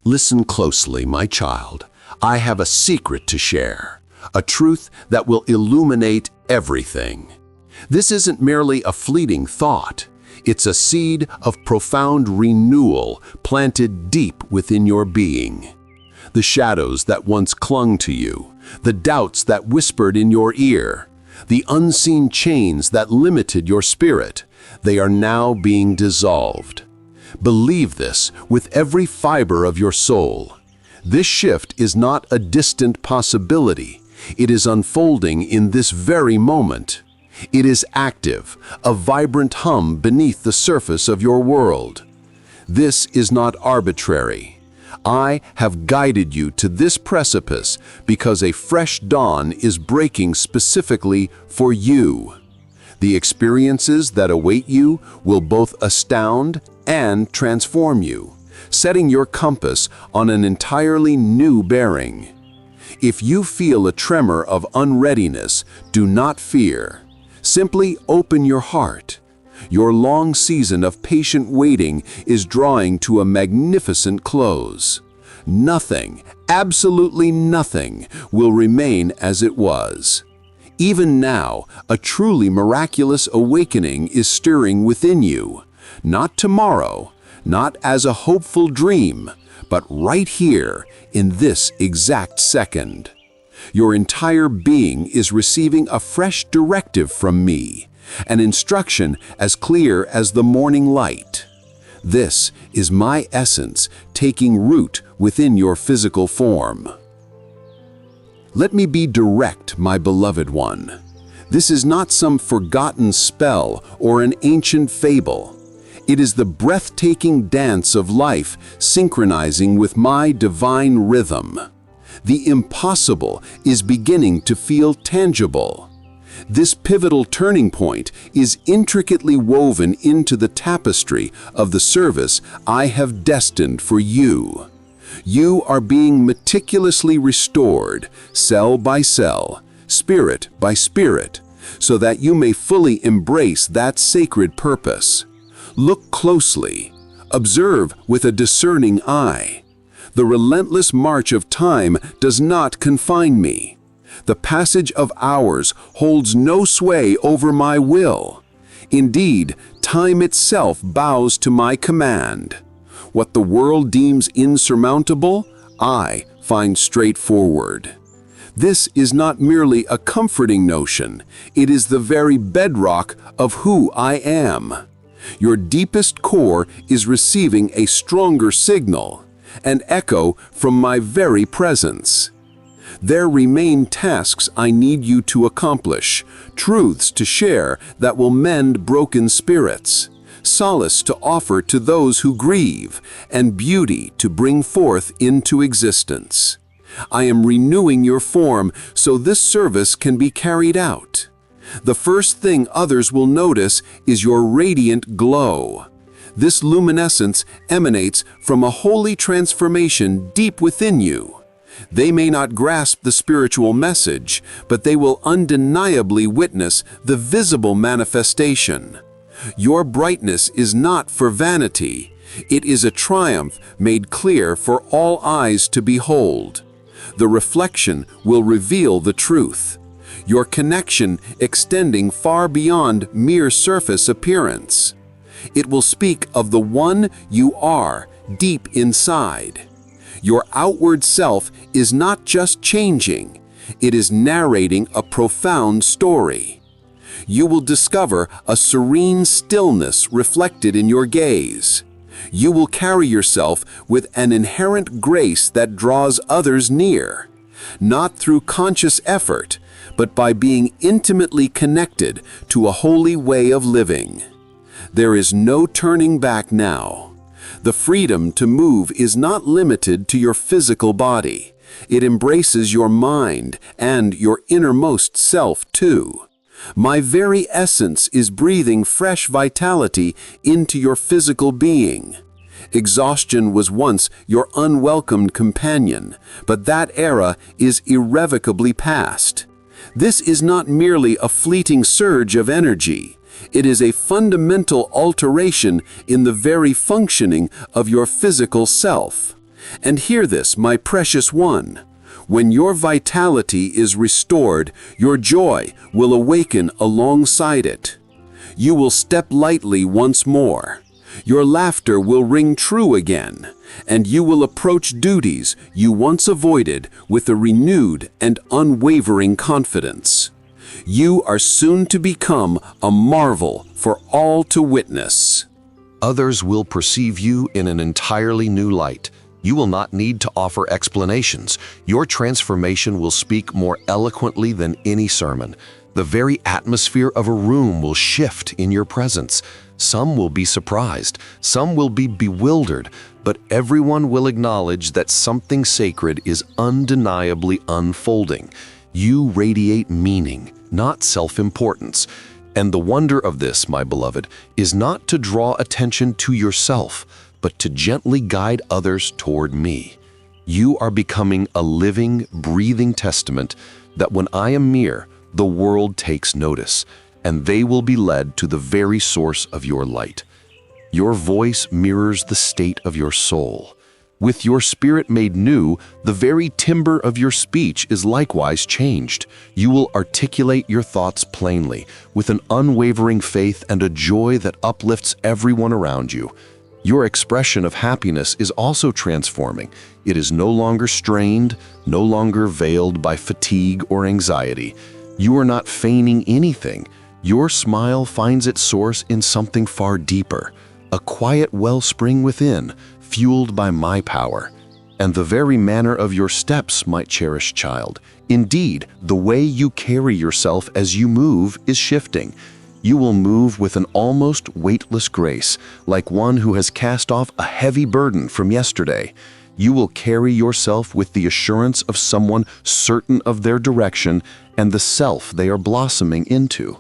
Listen closely, my child. I have a secret to share, a truth that will illuminate everything. This isn't merely a fleeting thought. It's a seed of profound renewal planted deep within your being. The shadows that once clung to you, the doubts that whispered in your ear, the unseen chains that limited your spirit, they are now being dissolved. Believe this with every fiber of your soul. This shift is not a distant possibility. It is unfolding in this very moment. It is active, a vibrant hum beneath the surface of your world. This is not arbitrary. I have guided you to this precipice because a fresh dawn is breaking specifically for you. The experiences that await you will both astound and transform you, setting your compass on an entirely new bearing. If you feel a tremor of unreadiness, do not fear. Simply open your heart. Your long season of patient waiting is drawing to a magnificent close. Nothing, absolutely nothing, will remain as it was. Even now, a truly miraculous awakening is stirring within you. Not tomorrow, not as a hopeful dream, but right here, in this exact second. Your entire being is receiving a fresh directive from me, an instruction as clear as the morning light. This is my essence taking root within your physical form. Let me be direct, my beloved one. This is not some forgotten spell or an ancient fable. It is the breathtaking dance of life synchronizing with my divine rhythm. The impossible is beginning to feel tangible. This pivotal turning point is intricately woven into the tapestry of the service I have destined for you. You are being meticulously restored, cell by cell, spirit by spirit, so that you may fully embrace that sacred purpose. Look closely. Observe with a discerning eye. The relentless march of time does not confine me. The passage of hours holds no sway over my will. Indeed, time itself bows to my command. What the world deems insurmountable, I find straightforward. This is not merely a comforting notion, it is the very bedrock of who I am. Your deepest core is receiving a stronger signal, an echo from my very presence. There remain tasks I need you to accomplish, truths to share that will mend broken spirits, solace to offer to those who grieve, and beauty to bring forth into existence. I am renewing your form so this service can be carried out. The first thing others will notice is your radiant glow. This luminescence emanates from a holy transformation deep within you. They may not grasp the spiritual message, but they will undeniably witness the visible manifestation. Your brightness is not for vanity. It is a triumph made clear for all eyes to behold. The reflection will reveal the truth. Your connection extending far beyond mere surface appearance. It will speak of the one you are deep inside. Your outward self is not just changing, it is narrating a profound story. You will discover a serene stillness reflected in your gaze. You will carry yourself with an inherent grace that draws others near, not through conscious effort, but by being intimately connected to a holy way of living. There is no turning back now. The freedom to move is not limited to your physical body. It embraces your mind and your innermost self too. My very essence is breathing fresh vitality into your physical being. Exhaustion was once your unwelcomed companion, but that era is irrevocably past. This is not merely a fleeting surge of energy. It is a fundamental alteration in the very functioning of your physical self. And hear this, my precious one. When your vitality is restored, your joy will awaken alongside it. You will step lightly once more. Your laughter will ring true again, and you will approach duties you once avoided with a renewed and unwavering confidence. You are soon to become a marvel for all to witness. Others will perceive you in an entirely new light. You will not need to offer explanations. Your transformation will speak more eloquently than any sermon. The very atmosphere of a room will shift in your presence. Some will be surprised, some will be bewildered, but everyone will acknowledge that something sacred is undeniably unfolding. You radiate meaning, not self-importance. And the wonder of this, my beloved, is not to draw attention to yourself, but to gently guide others toward me. You are becoming a living, breathing testament that when I am near, the world takes notice, and they will be led to the very source of your light. Your voice mirrors the state of your soul. With your spirit made new, the very timbre of your speech is likewise changed. You will articulate your thoughts plainly, with an unwavering faith and a joy that uplifts everyone around you. Your expression of happiness is also transforming. It is no longer strained, no longer veiled by fatigue or anxiety. You are not feigning anything. Your smile finds its source in something far deeper, a quiet wellspring within, fueled by my power. And the very manner of your steps, my cherished child, indeed, the way you carry yourself as you move is shifting. You will move with an almost weightless grace, like one who has cast off a heavy burden from yesterday. You will carry yourself with the assurance of someone certain of their direction and the self they are blossoming into.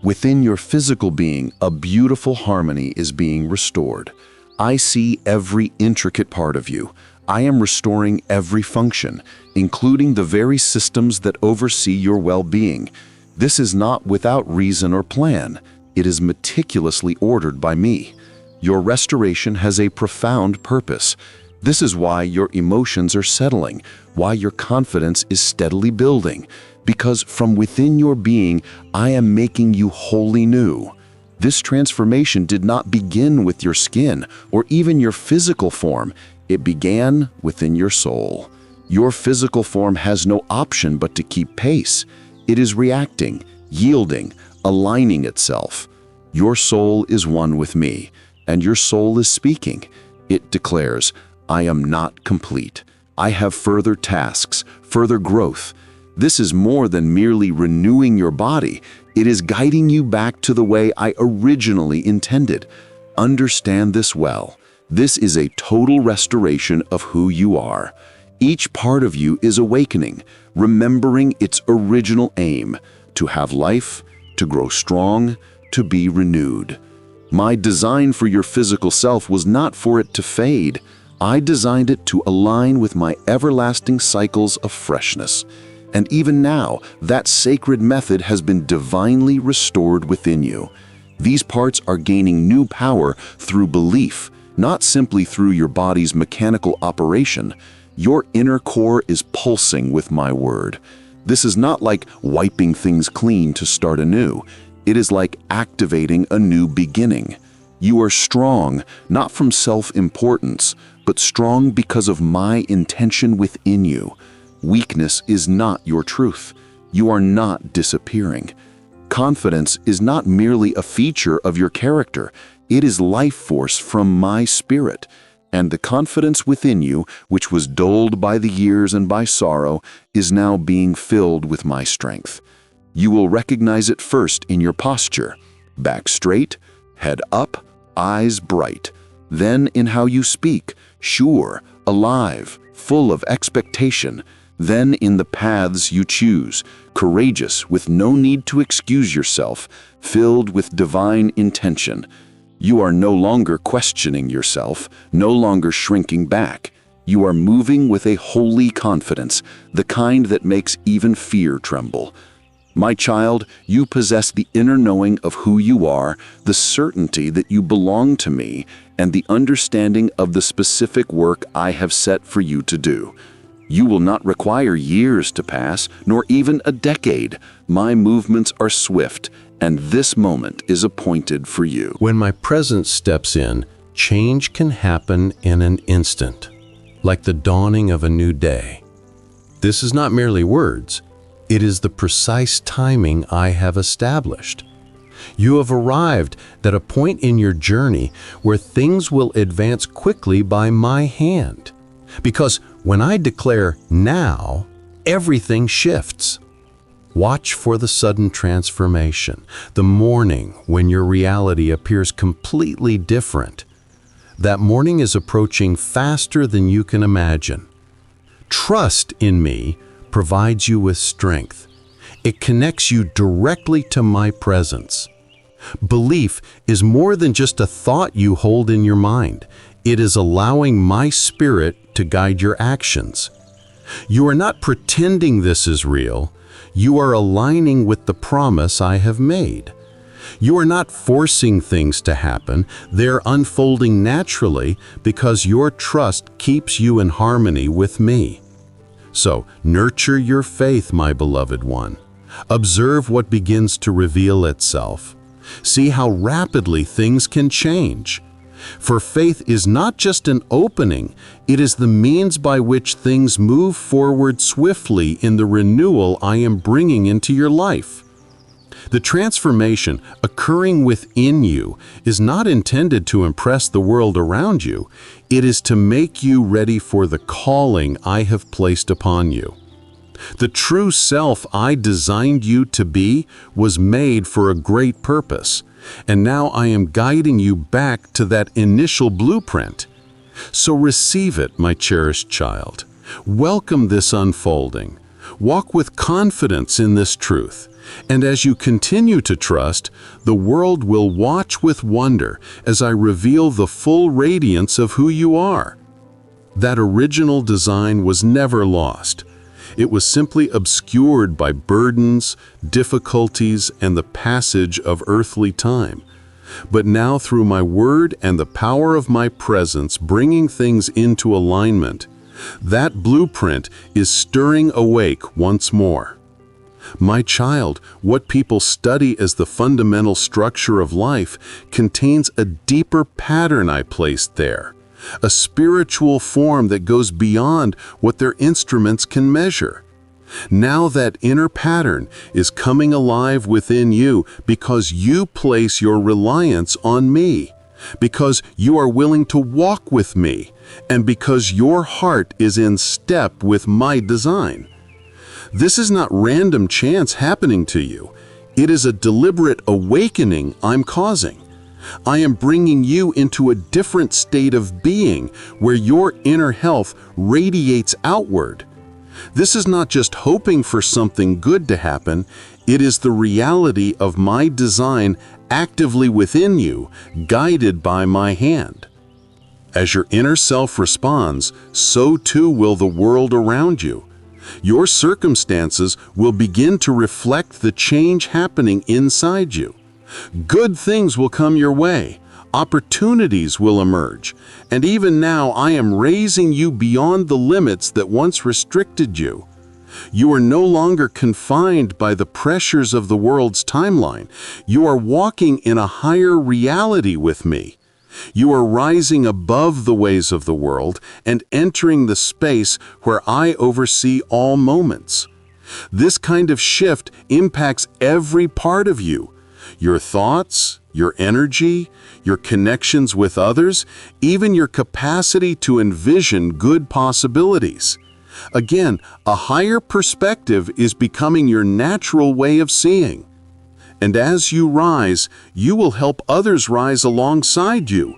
Within your physical being, a beautiful harmony is being restored. I see every intricate part of you. I am restoring every function, including the very systems that oversee your well-being. This is not without reason or plan. It is meticulously ordered by me. Your restoration has a profound purpose. This is why your emotions are settling, why your confidence is steadily building, because from within your being, I am making you wholly new. This transformation did not begin with your skin or even your physical form. It began within your soul. Your physical form has no option but to keep pace. It is reacting, yielding, aligning itself. Your soul is one with me, and your soul is speaking. It declares, I am not complete. I have further tasks, further growth. This is more than merely renewing your body. It is guiding you back to the way I originally intended. Understand this well. This is a total restoration of who you are. Each part of you is awakening, remembering its original aim, to have life, to grow strong, to be renewed. My design for your physical self was not for it to fade. I designed it to align with my everlasting cycles of freshness. And even now, that sacred method has been divinely restored within you. These parts are gaining new power through belief, not simply through your body's mechanical operation. Your inner core is pulsing with my word. This is not like wiping things clean to start anew. It is like activating a new beginning. You are strong, not from self-importance, but strong because of my intention within you. Weakness is not your truth. You are not disappearing. Confidence is not merely a feature of your character. It is life force from my spirit. And the confidence within you, which was dulled by the years and by sorrow, is now being filled with my strength. You will recognize it first in your posture. Back straight, head up, eyes bright. Then in how you speak, sure, alive, full of expectation. Then in the paths you choose, courageous with no need to excuse yourself, filled with divine intention. You are no longer questioning yourself, no longer shrinking back. You are moving with a holy confidence, the kind that makes even fear tremble. My child, you possess the inner knowing of who you are, the certainty that you belong to me, and the understanding of the specific work I have set for you to do. You will not require years to pass, nor even a decade. My movements are swift, and this moment is appointed for you. When my presence steps in, change can happen in an instant, like the dawning of a new day. This is not merely words. It is the precise timing I have established. You have arrived at a point in your journey where things will advance quickly by my hand. Because when I declare now, everything shifts. Watch for the sudden transformation, the morning when your reality appears completely different. That morning is approaching faster than you can imagine. Trust in me provides you with strength. It connects you directly to my presence. Belief is more than just a thought you hold in your mind. It is allowing my spirit to guide your actions. You are not pretending this is real. You are aligning with the promise I have made. You are not forcing things to happen. They're unfolding naturally because your trust keeps you in harmony with me. So, nurture your faith, my beloved one. Observe what begins to reveal itself. See how rapidly things can change. For faith is not just an opening, it is the means by which things move forward swiftly in the renewal I am bringing into your life. The transformation occurring within you is not intended to impress the world around you. It is to make you ready for the calling I have placed upon you. The true self I designed you to be was made for a great purpose, and now I am guiding you back to that initial blueprint. So receive it, my cherished child. Welcome this unfolding. Walk with confidence in this truth. And as you continue to trust, the world will watch with wonder as I reveal the full radiance of who you are. That original design was never lost. It was simply obscured by burdens, difficulties, and the passage of earthly time. But now through my word and the power of my presence bringing things into alignment, that blueprint is stirring awake once more. My child, what people study as the fundamental structure of life contains a deeper pattern I placed there, a spiritual form that goes beyond what their instruments can measure. Now that inner pattern is coming alive within you because you place your reliance on me, because you are willing to walk with me, and because your heart is in step with my design. This is not random chance happening to you. It is a deliberate awakening I'm causing. I am bringing you into a different state of being where your inner health radiates outward. This is not just hoping for something good to happen. It is the reality of my design actively within you, guided by my hand. As your inner self responds, so too will the world around you. Your circumstances will begin to reflect the change happening inside you. Good things will come your way. Opportunities will emerge. And even now, I am raising you beyond the limits that once restricted you. You are no longer confined by the pressures of the world's timeline. You are walking in a higher reality with me. You are rising above the ways of the world and entering the space where I oversee all moments. This kind of shift impacts every part of you. Your thoughts, your energy, your connections with others, even your capacity to envision good possibilities. Again, a higher perspective is becoming your natural way of seeing. And as you rise, you will help others rise alongside you.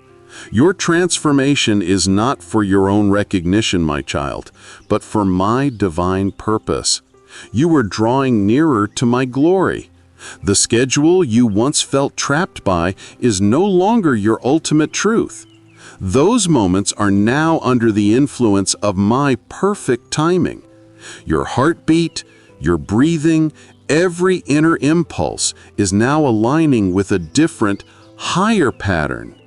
Your transformation is not for your own recognition, my child, but for my divine purpose. You are drawing nearer to my glory. The schedule you once felt trapped by is no longer your ultimate truth. Those moments are now under the influence of my perfect timing. Your heartbeat, your breathing, every inner impulse is now aligning with a different, higher pattern.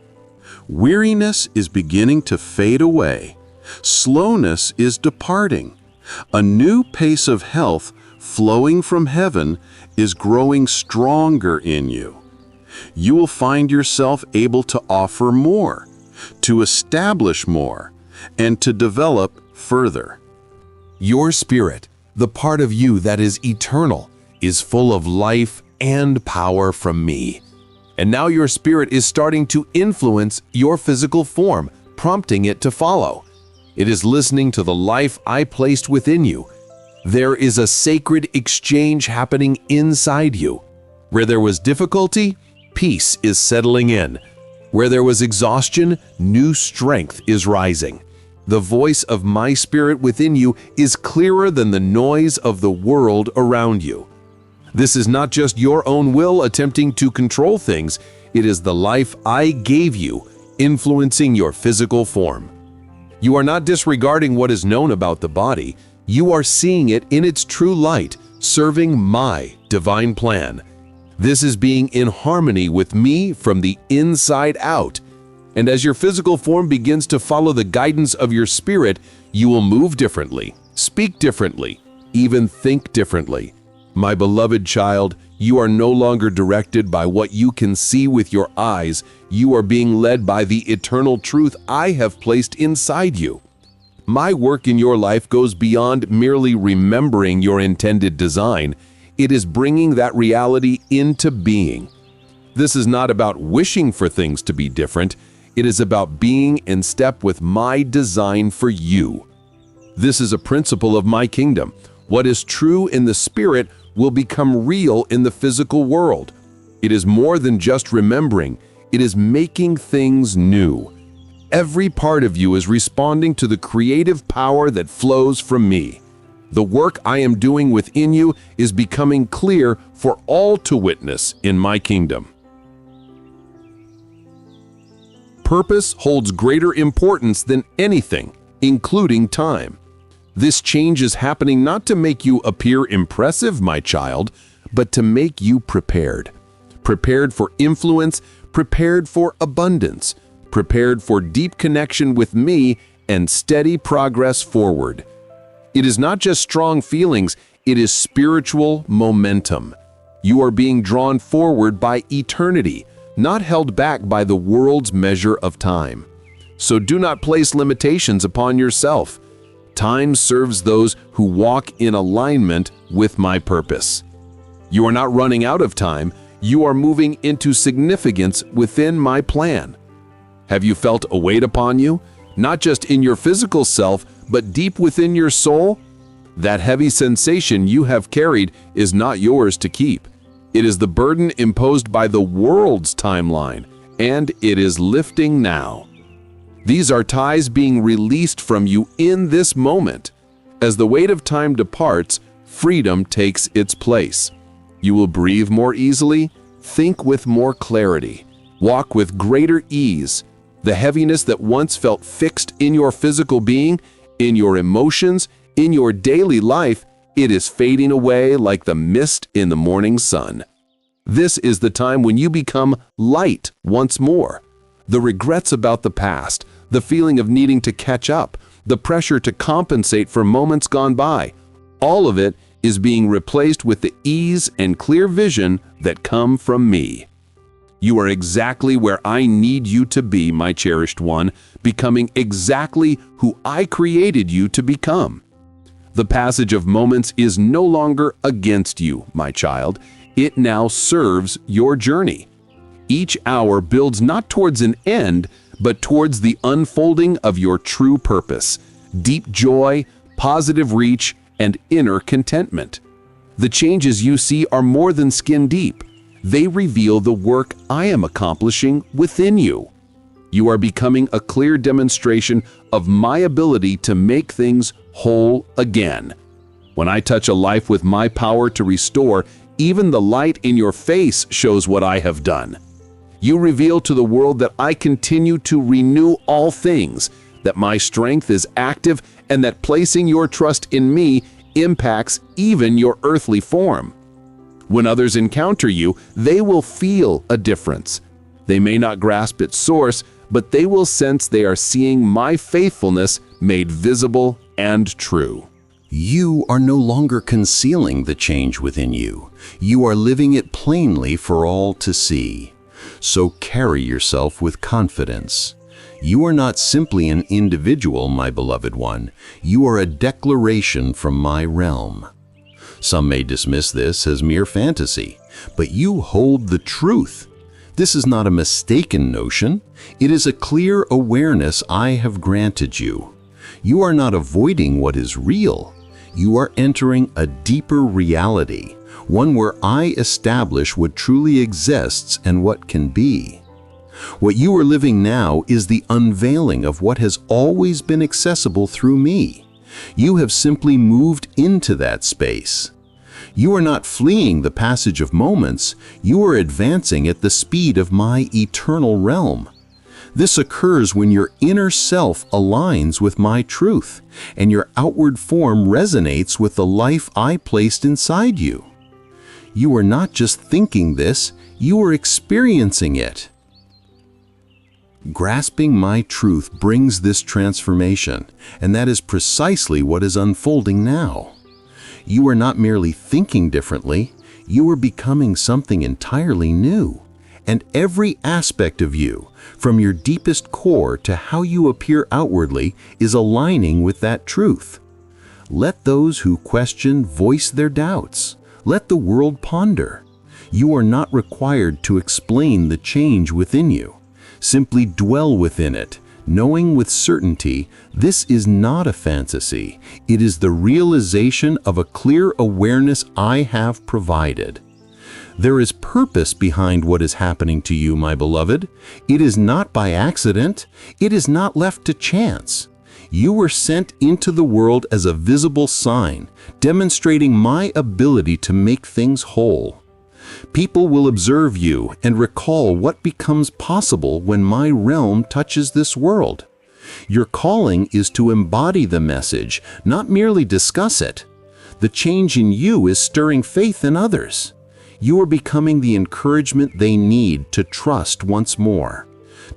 Weariness is beginning to fade away. Slowness is departing. A new pace of health flowing from heaven is growing stronger in you. You will find yourself able to offer more, to establish more, and to develop further. Your spirit, the part of you that is eternal, is full of life and power from me. And now your spirit is starting to influence your physical form, prompting it to follow. It is listening to the life I placed within you. There is a sacred exchange happening inside you. Where there was difficulty, peace is settling in. Where there was exhaustion, new strength is rising. The voice of my spirit within you is clearer than the noise of the world around you. This is not just your own will attempting to control things, it is the life I gave you, influencing your physical form. You are not disregarding what is known about the body, you are seeing it in its true light, serving my divine plan. This is being in harmony with me from the inside out. And as your physical form begins to follow the guidance of your spirit, you will move differently, speak differently, even think differently. My beloved child, you are no longer directed by what you can see with your eyes. You are being led by the eternal truth I have placed inside you. My work in your life goes beyond merely remembering your intended design. It is bringing that reality into being. This is not about wishing for things to be different. It is about being in step with my design for you. This is a principle of my kingdom. What is true in the spirit will become real in the physical world. It is more than just remembering. It is making things new. Every part of you is responding to the creative power that flows from me. The work I am doing within you is becoming clear for all to witness in my kingdom. Purpose holds greater importance than anything, including time. This change is happening not to make you appear impressive, my child, but to make you prepared. Prepared for influence, prepared for abundance, prepared for deep connection with me and steady progress forward. It is not just strong feelings, it is spiritual momentum. You are being drawn forward by eternity, not held back by the world's measure of time. So do not place limitations upon yourself. Time serves those who walk in alignment with my purpose. You are not running out of time, you are moving into significance within my plan. Have you felt a weight upon you? Not just in your physical self, but deep within your soul? That heavy sensation you have carried is not yours to keep. It is the burden imposed by the world's timeline, and it is lifting now. These are ties being released from you in this moment. As the weight of time departs, freedom takes its place. You will breathe more easily, think with more clarity, walk with greater ease. The heaviness that once felt fixed in your physical being, in your emotions, in your daily life, it is fading away like the mist in the morning sun. This is the time when you become light once more. The regrets about the past, the feeling of needing to catch up, the pressure to compensate for moments gone by, all of it is being replaced with the ease and clear vision that come from me. You are exactly where I need you to be, my cherished one, becoming exactly who I created you to become. The passage of moments is no longer against you, my child. It now serves your journey. Each hour builds not towards an end, but towards the unfolding of your true purpose, deep joy, positive reach, and inner contentment. The changes you see are more than skin deep. They reveal the work I am accomplishing within you. You are becoming a clear demonstration of my ability to make things whole again. When I touch a life with my power to restore, even the light in your face shows what I have done. You reveal to the world that I continue to renew all things, that my strength is active, and that placing your trust in me impacts even your earthly form. When others encounter you, they will feel a difference. They may not grasp its source, but they will sense they are seeing my faithfulness made visible and true. You are no longer concealing the change within you. You are living it plainly for all to see. So carry yourself with confidence. You are not simply an individual, my beloved one. You are a declaration from my realm. Some may dismiss this as mere fantasy, but you hold the truth. This is not a mistaken notion. It is a clear awareness I have granted you. You are not avoiding what is real. You are entering a deeper reality, one where I establish what truly exists and what can be. What you are living now is the unveiling of what has always been accessible through me. You have simply moved into that space. You are not fleeing the passage of moments, you are advancing at the speed of my eternal realm. This occurs when your inner self aligns with my truth, and your outward form resonates with the life I placed inside you. You are not just thinking this, you are experiencing it. Grasping my truth brings this transformation, and that is precisely what is unfolding now. You are not merely thinking differently, you are becoming something entirely new. And every aspect of you, from your deepest core to how you appear outwardly, is aligning with that truth. Let those who question voice their doubts. Let the world ponder. You are not required to explain the change within you. Simply dwell within it, knowing with certainty this is not a fantasy. It is the realization of a clear awareness I have provided. There is purpose behind what is happening to you, my beloved. It is not by accident. It is not left to chance. You were sent into the world as a visible sign, demonstrating my ability to make things whole. People will observe you and recall what becomes possible when my realm touches this world. Your calling is to embody the message, not merely discuss it. The change in you is stirring faith in others. You are becoming the encouragement they need to trust once more.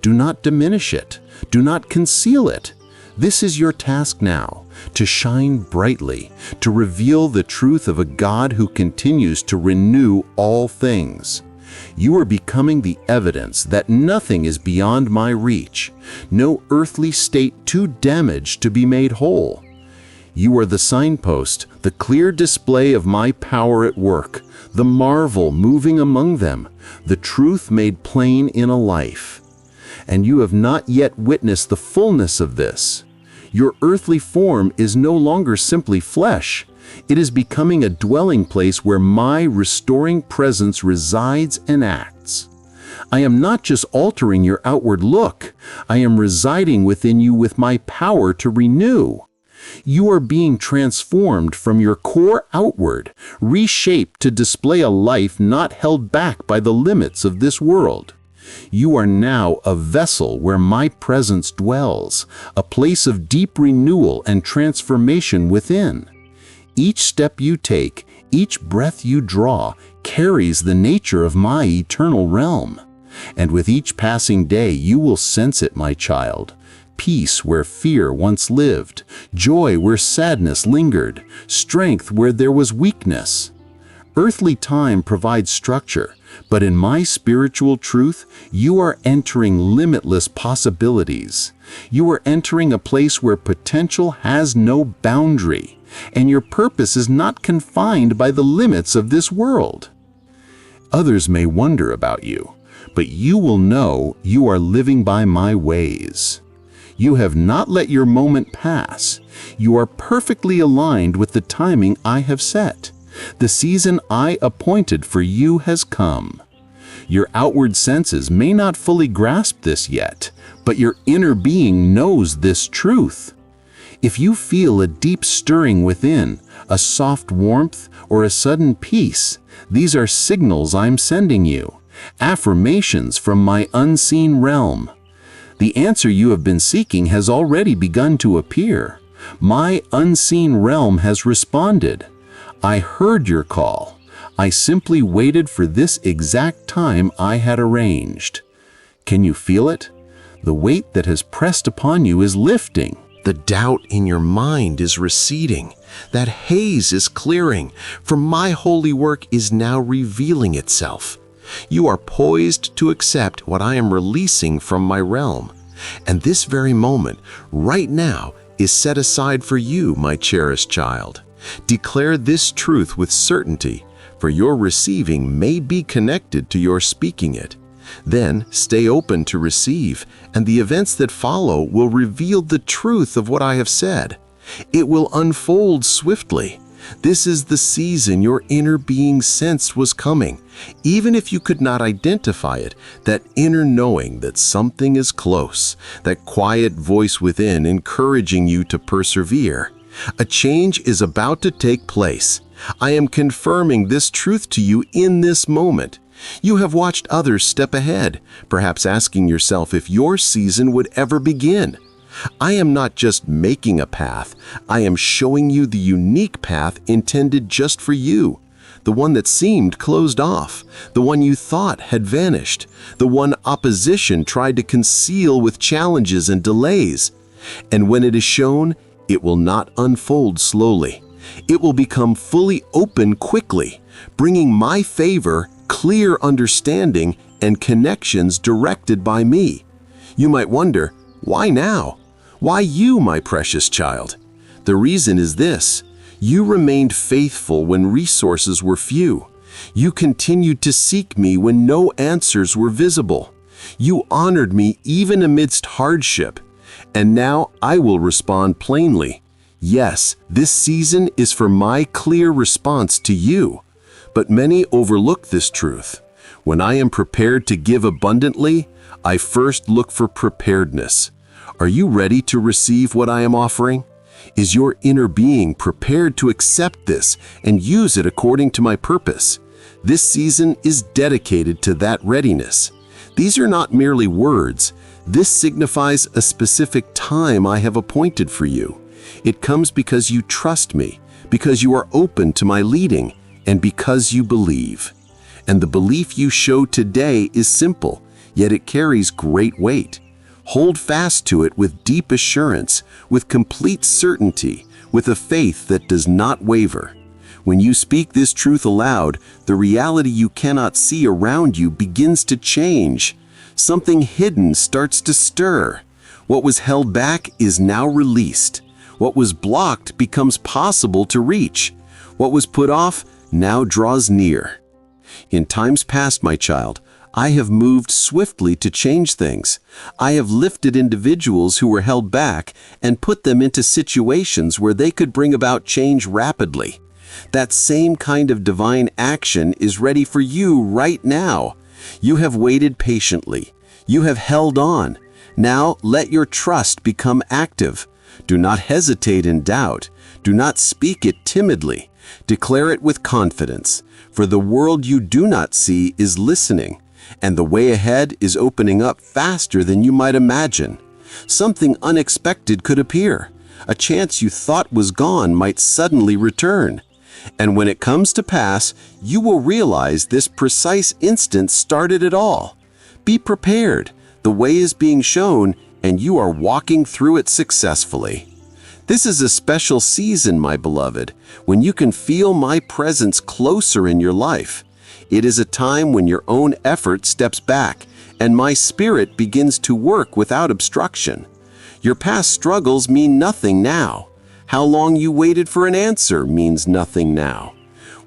Do not diminish it. Do not conceal it. This is your task now, to shine brightly, to reveal the truth of a God who continues to renew all things. You are becoming the evidence that nothing is beyond my reach, no earthly state too damaged to be made whole. You are the signpost, the clear display of my power at work, the marvel moving among them, the truth made plain in a life. And you have not yet witnessed the fullness of this. Your earthly form is no longer simply flesh. It is becoming a dwelling place where my restoring presence resides and acts. I am not just altering your outward look. I am residing within you with my power to renew. You are being transformed from your core outward, reshaped to display a life not held back by the limits of this world. You are now a vessel where my presence dwells, a place of deep renewal and transformation within. Each step you take, each breath you draw, carries the nature of my eternal realm. And with each passing day you will sense it, my child. Peace where fear once lived, joy where sadness lingered, strength where there was weakness. Earthly time provides structure, but in my spiritual truth, you are entering limitless possibilities. You are entering a place where potential has no boundary, and your purpose is not confined by the limits of this world. Others may wonder about you, but you will know you are living by my ways. You have not let your moment pass. You are perfectly aligned with the timing I have set. The season I appointed for you has come. Your outward senses may not fully grasp this yet, but your inner being knows this truth. If you feel a deep stirring within, a soft warmth, or a sudden peace, these are signals I'm sending you, affirmations from my unseen realm. The answer you have been seeking has already begun to appear. My unseen realm has responded. I heard your call. I simply waited for this exact time I had arranged. Can you feel it? The weight that has pressed upon you is lifting. The doubt in your mind is receding. That haze is clearing, for my holy work is now revealing itself. You are poised to accept what I am releasing from my realm. And this very moment, right now, is set aside for you, my cherished child. Declare this truth with certainty, for your receiving may be connected to your speaking it. Then stay open to receive, and the events that follow will reveal the truth of what I have said. It will unfold swiftly. This is the season your inner being sensed was coming. Even if you could not identify it, that inner knowing that something is close, that quiet voice within encouraging you to persevere. A change is about to take place. I am confirming this truth to you in this moment. You have watched others step ahead, perhaps asking yourself if your season would ever begin. I am not just making a path, I am showing you the unique path intended just for you. The one that seemed closed off, the one you thought had vanished, the one opposition tried to conceal with challenges and delays. And when it is shown, it will not unfold slowly. It will become fully open quickly, bringing my favor, clear understanding, and connections directed by me. You might wonder, why now? Why you, my precious child? The reason is this: you remained faithful when resources were few. You continued to seek me when no answers were visible. You honored me even amidst hardship. And now I will respond plainly. Yes, this season is for my clear response to you. But many overlook this truth. When I am prepared to give abundantly, I first look for preparedness. Are you ready to receive what I am offering? Is your inner being prepared to accept this and use it according to my purpose? This season is dedicated to that readiness. These are not merely words. This signifies a specific time I have appointed for you. It comes because you trust me, because you are open to my leading, and because you believe. And the belief you show today is simple, yet it carries great weight. Hold fast to it with deep assurance, with complete certainty, with a faith that does not waver. When you speak this truth aloud, the reality you cannot see around you begins to change. Something hidden starts to stir. What was held back is now released. What was blocked becomes possible to reach. What was put off now draws near. In times past, my child, I have moved swiftly to change things. I have lifted individuals who were held back and put them into situations where they could bring about change rapidly. That same kind of divine action is ready for you right now. You have waited patiently. You have held on. Now let your trust become active. Do not hesitate in doubt. Do not speak it timidly. Declare it with confidence, for the world you do not see is listening, and the way ahead is opening up faster than you might imagine. Something unexpected could appear. A chance you thought was gone might suddenly return. And when it comes to pass, you will realize this precise instant started it all. Be prepared. The way is being shown, and you are walking through it successfully. This is a special season, my beloved, when you can feel my presence closer in your life. It is a time when your own effort steps back, and my spirit begins to work without obstruction. Your past struggles mean nothing now. How long you waited for an answer means nothing now.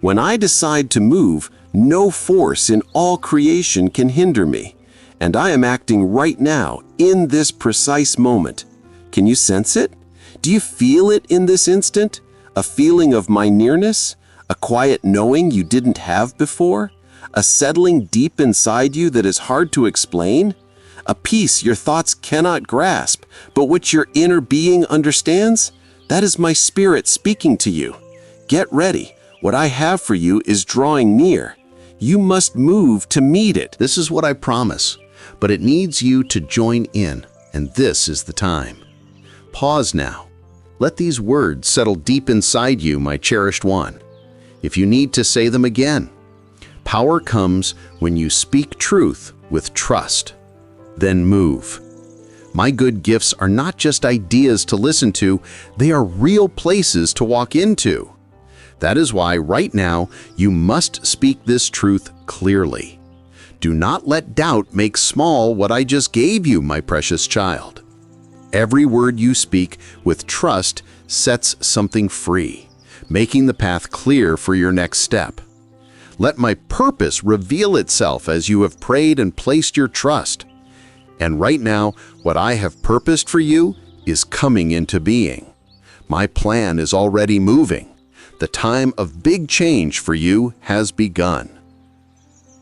When I decide to move, no force in all creation can hinder me. And I am acting right now, in this precise moment. Can you sense it? Do you feel it in this instant? A feeling of my nearness? A quiet knowing you didn't have before? A settling deep inside you that is hard to explain? A peace your thoughts cannot grasp, but which your inner being understands? That is my spirit speaking to you. Get ready. What I have for you is drawing near. You must move to meet it. This is what I promise, but it needs you to join in, and this is the time. Pause now. Let these words settle deep inside you, my cherished one. If you need to say them again. Power comes when you speak truth with trust. Then move. My good gifts are not just ideas to listen to, they are real places to walk into. That is why right now you must speak this truth clearly. Do not let doubt make small what I just gave you, my precious child. Every word you speak with trust sets something free, making the path clear for your next step. Let my purpose reveal itself as you have prayed and placed your trust. And right now, what I have purposed for you is coming into being. My plan is already moving. The time of big change for you has begun.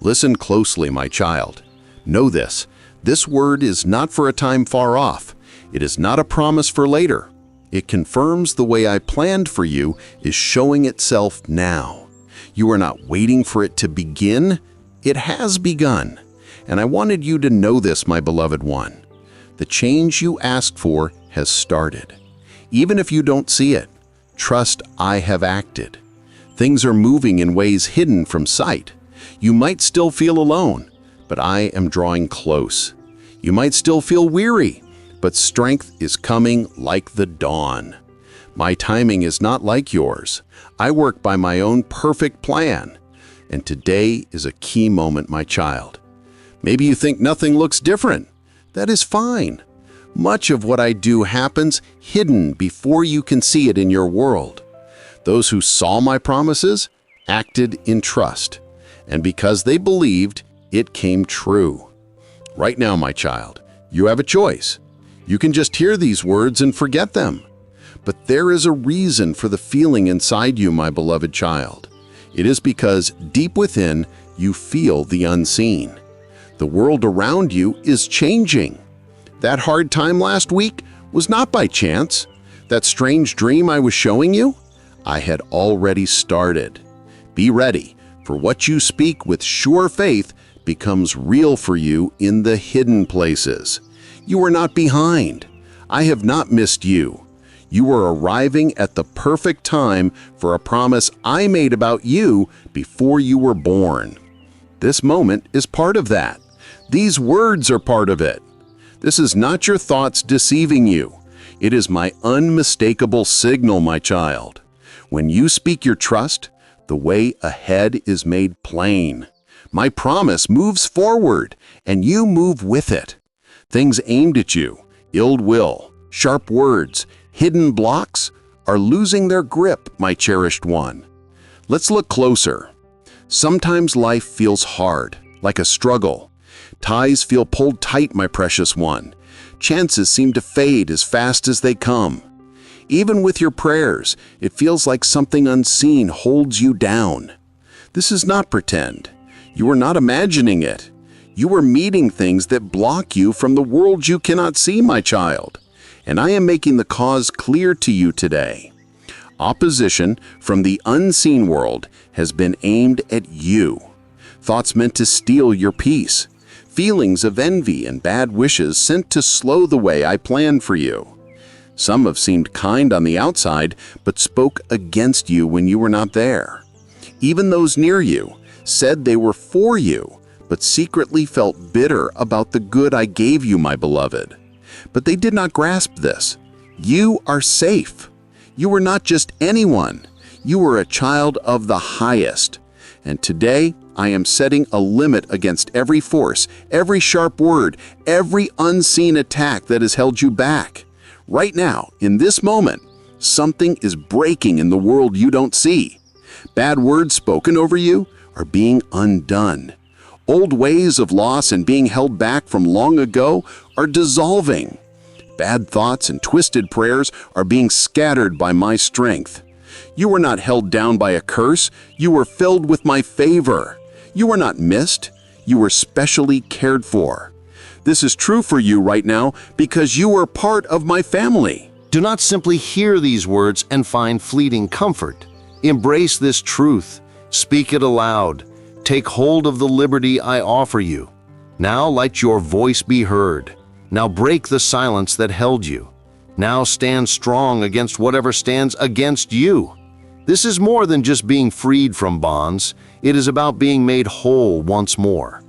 Listen closely, my child. Know this. This word is not for a time far off. It is not a promise for later. It confirms the way I planned for you is showing itself now. You are not waiting for it to begin. It has begun. And I wanted you to know this, my beloved one. The change you asked for has started. Even if you don't see it, trust I have acted. Things are moving in ways hidden from sight. You might still feel alone, but I am drawing close. You might still feel weary, but strength is coming like the dawn. My timing is not like yours. I work by my own perfect plan. And today is a key moment, my child. Maybe you think nothing looks different. That is fine. Much of what I do happens hidden before you can see it in your world. Those who saw my promises acted in trust, and because they believed, it came true. Right now, my child, you have a choice. You can just hear these words and forget them. But there is a reason for the feeling inside you, my beloved child. It is because deep within, you feel the unseen. The world around you is changing. That hard time last week was not by chance. That strange dream I was showing you, I had already started. Be ready, for what you speak with sure faith becomes real for you in the hidden places. You are not behind. I have not missed you. You are arriving at the perfect time for a promise I made about you before you were born. This moment is part of that. These words are part of it. This is not your thoughts deceiving you. It is my unmistakable signal, my child. When you speak your trust, the way ahead is made plain. My promise moves forward, and you move with it. Things aimed at you, ill will, sharp words, hidden blocks, are losing their grip, my cherished one. Let's look closer. Sometimes life feels hard, like a struggle. Ties feel pulled tight, my precious one. Chances seem to fade as fast as they come. Even with your prayers, it feels like something unseen holds you down. This is not pretend. You are not imagining it. You are meeting things that block you from the world you cannot see, my child. And I am making the cause clear to you today. Opposition from the unseen world has been aimed at you. Thoughts meant to steal your peace. Feelings of envy and bad wishes sent to slow the way I planned for you. Some have seemed kind on the outside, but spoke against you when you were not there. Even those near you said they were for you, but secretly felt bitter about the good I gave you, my beloved. But they did not grasp this. You are safe. You are not just anyone. You are a child of the highest. And today, I am setting a limit against every force, every sharp word, every unseen attack that has held you back. Right now, in this moment, something is breaking in the world you don't see. Bad words spoken over you are being undone. Old ways of loss and being held back from long ago are dissolving. Bad thoughts and twisted prayers are being scattered by my strength. You were not held down by a curse. You were filled with my favor. You were not missed. You were specially cared for. This is true for you right now because you are part of my family. Do not simply hear these words and find fleeting comfort. Embrace this truth. Speak it aloud. Take hold of the liberty I offer you. Now let your voice be heard. Now break the silence that held you. Now stand strong against whatever stands against you. This is more than just being freed from bonds. It is about being made whole once more.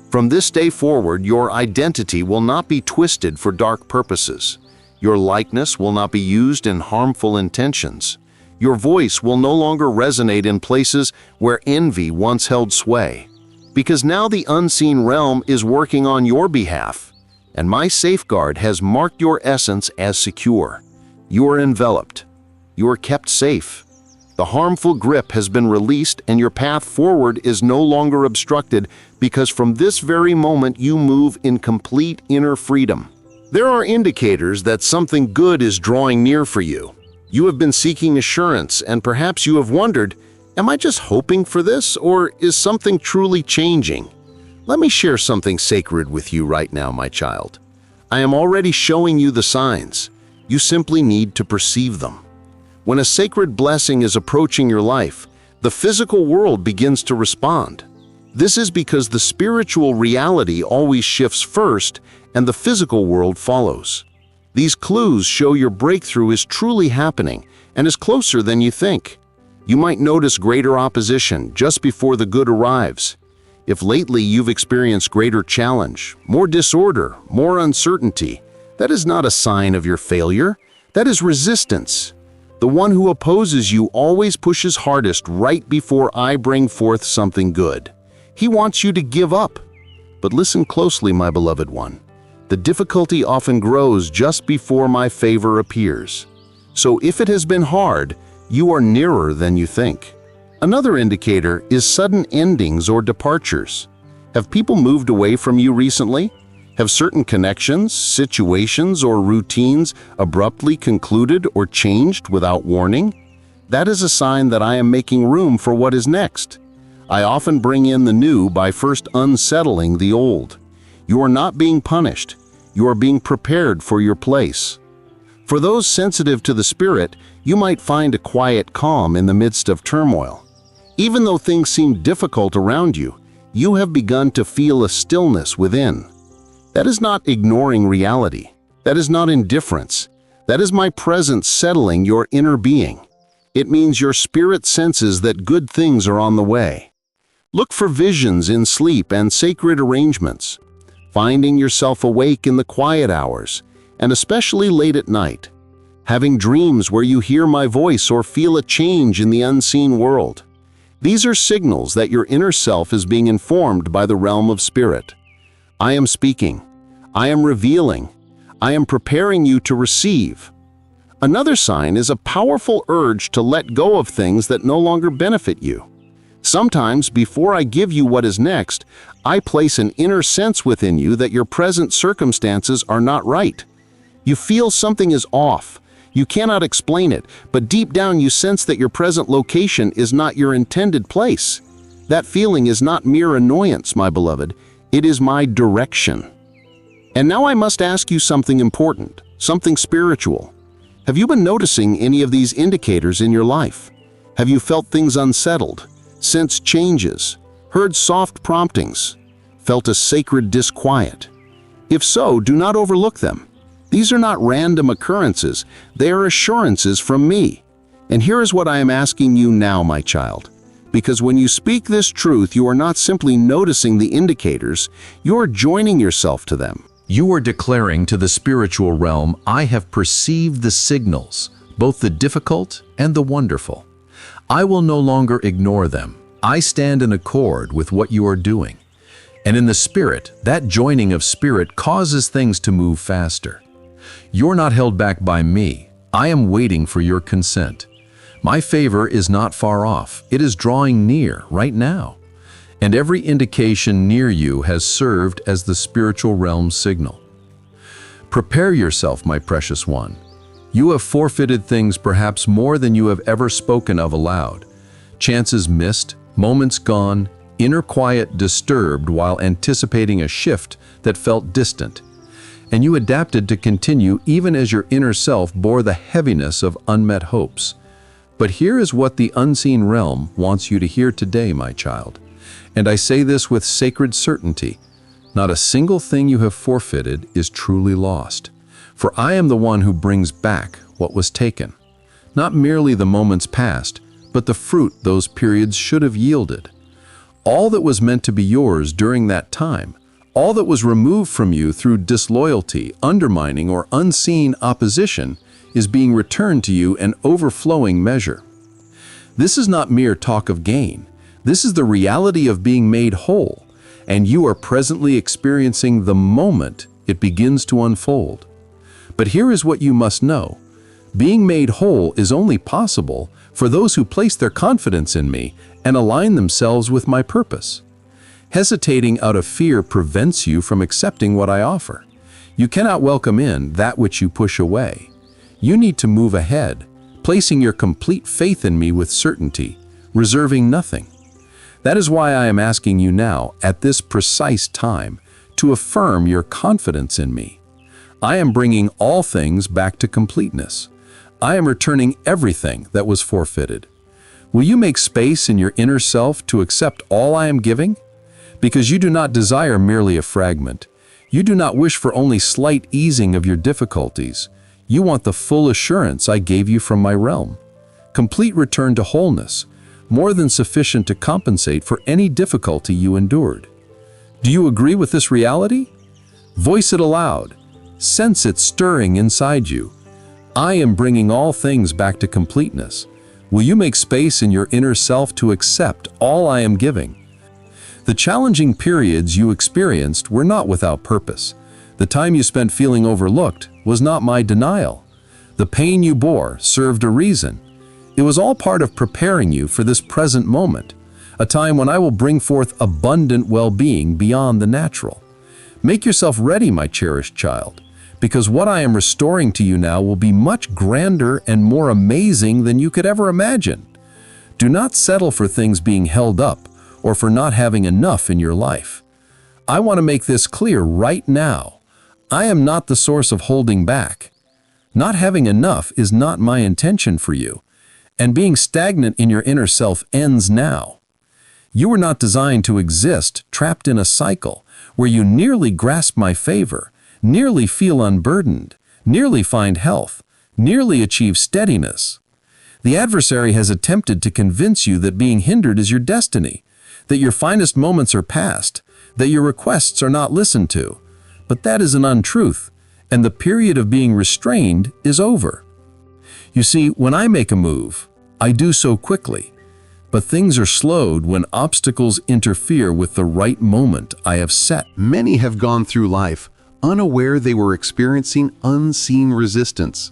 From this day forward, your identity will not be twisted for dark purposes. Your likeness will not be used in harmful intentions. Your voice will no longer resonate in places where envy once held sway. Because now the unseen realm is working on your behalf, and my safeguard has marked your essence as secure. You are enveloped. You are kept safe. The harmful grip has been released and your path forward is no longer obstructed because from this very moment you move in complete inner freedom. There are indicators that something good is drawing near for you. You have been seeking assurance and perhaps you have wondered, am I just hoping for this or is something truly changing? Let me share something sacred with you right now, my child. I am already showing you the signs. You simply need to perceive them. When a sacred blessing is approaching your life, the physical world begins to respond. This is because the spiritual reality always shifts first and the physical world follows. These clues show your breakthrough is truly happening and is closer than you think. You might notice greater opposition just before the good arrives. If lately you've experienced greater challenge, more disorder, more uncertainty, that is not a sign of your failure. That is resistance. The one who opposes you always pushes hardest right before I bring forth something good. He wants you to give up. But listen closely, my beloved one. The difficulty often grows just before my favor appears. So if it has been hard, you are nearer than you think. Another indicator is sudden endings or departures. Have people moved away from you recently? Have certain connections, situations, or routines abruptly concluded or changed without warning? That is a sign that I am making room for what is next. I often bring in the new by first unsettling the old. You are not being punished. You are being prepared for your place. For those sensitive to the spirit, you might find a quiet calm in the midst of turmoil. Even though things seem difficult around you, you have begun to feel a stillness within. That is not ignoring reality. That is not indifference. That is my presence settling your inner being. It means your spirit senses that good things are on the way. Look for visions in sleep and sacred arrangements, finding yourself awake in the quiet hours, and especially late at night, having dreams where you hear my voice or feel a change in the unseen world. These are signals that your inner self is being informed by the realm of spirit. I am speaking. I am revealing. I am preparing you to receive. Another sign is a powerful urge to let go of things that no longer benefit you. Sometimes, before I give you what is next, I place an inner sense within you that your present circumstances are not right. You feel something is off. You cannot explain it, but deep down you sense that your present location is not your intended place. That feeling is not mere annoyance, my beloved. It is my direction. And now I must ask you something important, something spiritual. Have you been noticing any of these indicators in your life? Have you felt things unsettled, sensed changes, heard soft promptings, felt a sacred disquiet? If so, do not overlook them. These are not random occurrences, they are assurances from me. And here is what I am asking you now, my child. Because when you speak this truth, you are not simply noticing the indicators, you are joining yourself to them. You are declaring to the spiritual realm, I have perceived the signals, both the difficult and the wonderful. I will no longer ignore them. I stand in accord with what you are doing. And in the spirit, that joining of spirit causes things to move faster. You're not held back by me. I am waiting for your consent. My favor is not far off. It is drawing near right now. And every indication near you has served as the spiritual realm's signal. Prepare yourself, my precious one. You have forfeited things perhaps more than you have ever spoken of aloud. Chances missed, moments gone, inner quiet disturbed while anticipating a shift that felt distant. And you adapted to continue even as your inner self bore the heaviness of unmet hopes. But here is what the unseen realm wants you to hear today, my child. And I say this with sacred certainty. Not a single thing you have forfeited is truly lost. For I am the one who brings back what was taken. Not merely the moments past, but the fruit those periods should have yielded. All that was meant to be yours during that time, all that was removed from you through disloyalty, undermining, or unseen opposition, is being returned to you in overflowing measure. This is not mere talk of gain. This is the reality of being made whole, and you are presently experiencing the moment it begins to unfold. But here is what you must know. Being made whole is only possible for those who place their confidence in me and align themselves with my purpose. Hesitating out of fear prevents you from accepting what I offer. You cannot welcome in that which you push away. You need to move ahead, placing your complete faith in me with certainty, reserving nothing. That is why I am asking you now, at this precise time, to affirm your confidence in me. I am bringing all things back to completeness. I am returning everything that was forfeited. Will you make space in your inner self to accept all I am giving? Because you do not desire merely a fragment. You do not wish for only slight easing of your difficulties. You want the full assurance I gave you from my realm. Complete return to wholeness, more than sufficient to compensate for any difficulty you endured. Do you agree with this reality? Voice it aloud. Sense it stirring inside you. I am bringing all things back to completeness. Will you make space in your inner self to accept all I am giving? The challenging periods you experienced were not without purpose. The time you spent feeling overlooked was not my denial. The pain you bore served a reason. It was all part of preparing you for this present moment, a time when I will bring forth abundant well-being beyond the natural. Make yourself ready, my cherished child, because what I am restoring to you now will be much grander and more amazing than you could ever imagine. Do not settle for things being held up or for not having enough in your life. I want to make this clear right now. I am not the source of holding back. Not having enough is not my intention for you, and being stagnant in your inner self ends now. You were not designed to exist trapped in a cycle where you nearly grasp my favor, nearly feel unburdened, nearly find health, nearly achieve steadiness. The adversary has attempted to convince you that being hindered is your destiny, that your finest moments are past, that your requests are not listened to. But that is an untruth, and the period of being restrained is over. You see, when I make a move, I do so quickly, but things are slowed when obstacles interfere with the right moment I have set. Many have gone through life unaware they were experiencing unseen resistance.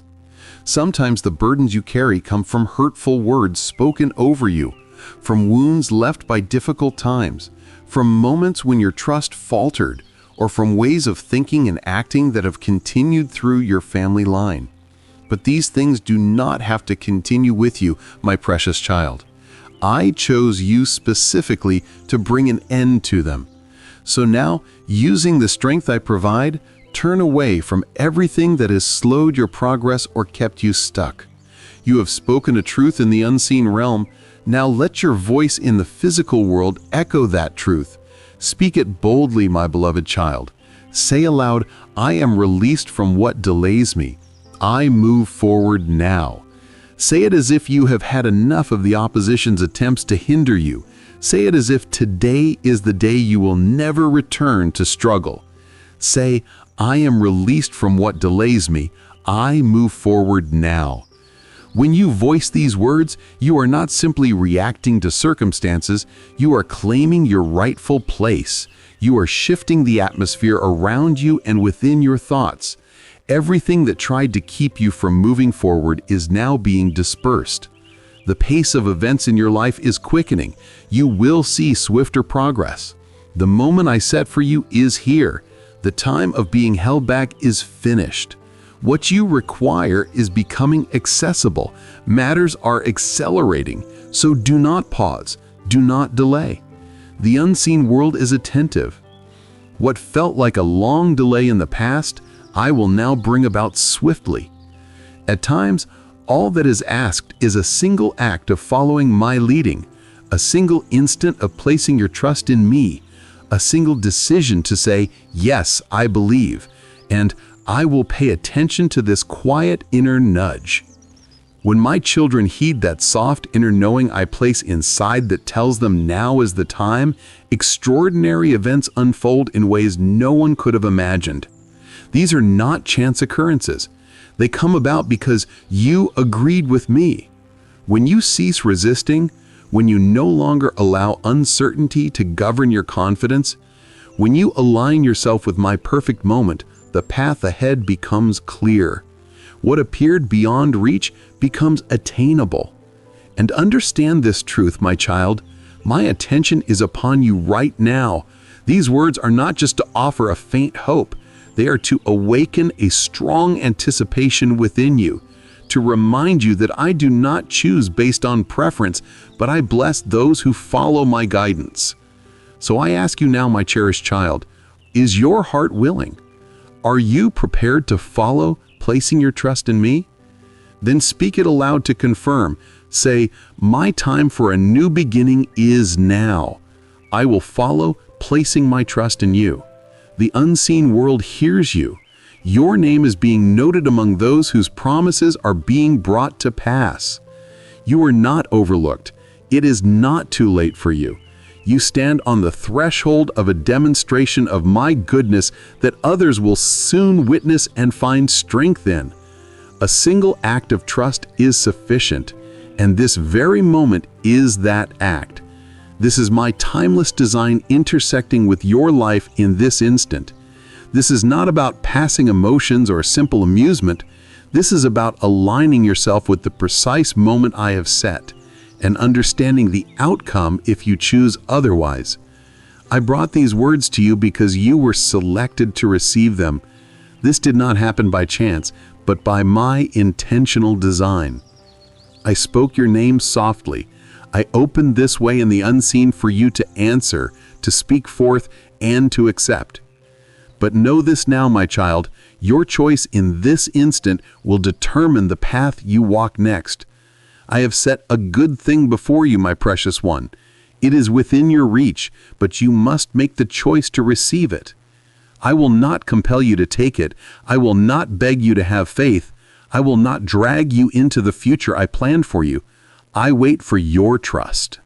Sometimes the burdens you carry come from hurtful words spoken over you, from wounds left by difficult times, from moments when your trust faltered, or from ways of thinking and acting that have continued through your family line. But these things do not have to continue with you, my precious child. I chose you specifically to bring an end to them. So now, using the strength I provide, turn away from everything that has slowed your progress or kept you stuck. You have spoken a truth in the unseen realm. Now let your voice in the physical world echo that truth. Speak it boldly, my beloved child. Say aloud, I am released from what delays me. I move forward now. Say it as if you have had enough of the opposition's attempts to hinder you. Say it as if today is the day you will never return to struggle. Say, I am released from what delays me. I move forward now. When you voice these words, you are not simply reacting to circumstances, you are claiming your rightful place. You are shifting the atmosphere around you and within your thoughts. Everything that tried to keep you from moving forward is now being dispersed. The pace of events in your life is quickening. You will see swifter progress. The moment I set for you is here. The time of being held back is finished. What you require is becoming accessible. Matters are accelerating, so do not pause, do not delay. The unseen world is attentive. What felt like a long delay in the past, I will now bring about swiftly. At times, all that is asked is a single act of following my leading, a single instant of placing your trust in me, a single decision to say, yes, I believe, and I will pay attention to this quiet inner nudge. When my children heed that soft inner knowing I place inside that tells them now is the time, extraordinary events unfold in ways no one could have imagined. These are not chance occurrences. They come about because you agreed with me. When you cease resisting, when you no longer allow uncertainty to govern your confidence, when you align yourself with my perfect moment, the path ahead becomes clear. What appeared beyond reach becomes attainable. And understand this truth, my child. My attention is upon you right now. These words are not just to offer a faint hope. They are to awaken a strong anticipation within you, to remind you that I do not choose based on preference, but I bless those who follow my guidance. So I ask you now, my cherished child, is your heart willing? Are you prepared to follow, placing your trust in me? Then speak it aloud to confirm. Say, my time for a new beginning is now. I will follow, placing my trust in you. The unseen world hears you. Your name is being noted among those whose promises are being brought to pass. You are not overlooked. It is not too late for you. You stand on the threshold of a demonstration of my goodness that others will soon witness and find strength in. A single act of trust is sufficient, and this very moment is that act. This is my timeless design intersecting with your life in this instant. This is not about passing emotions or simple amusement. This is about aligning yourself with the precise moment I have set, and understanding the outcome if you choose otherwise. I brought these words to you because you were selected to receive them. This did not happen by chance, but by my intentional design. I spoke your name softly. I opened this way in the unseen for you to answer, to speak forth, and to accept. But know this now, my child, your choice in this instant will determine the path you walk next. I have set a good thing before you, my precious one. It is within your reach, but you must make the choice to receive it. I will not compel you to take it. I will not beg you to have faith. I will not drag you into the future I planned for you. I wait for your trust.